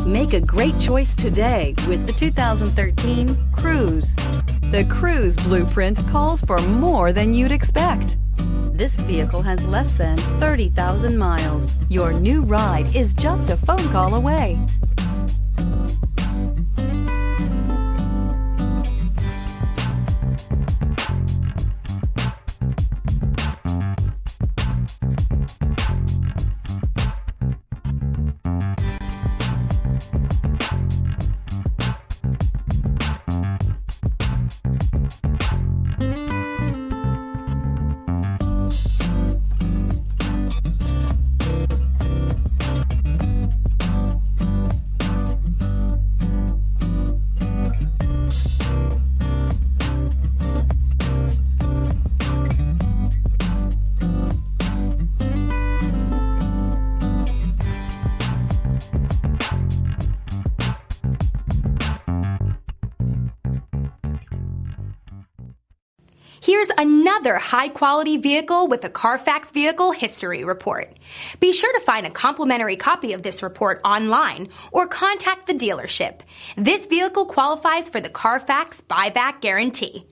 Make a great choice today with the 2013 Cruze. The Cruze blueprint calls for more than you'd expect. This vehicle has less than 30,000 miles. Your new ride is just a phone call away. Here's another high-quality vehicle with a Carfax Vehicle History Report. Be sure to find a complimentary copy of this report online or contact the dealership. This vehicle qualifies for the Carfax Buyback Guarantee.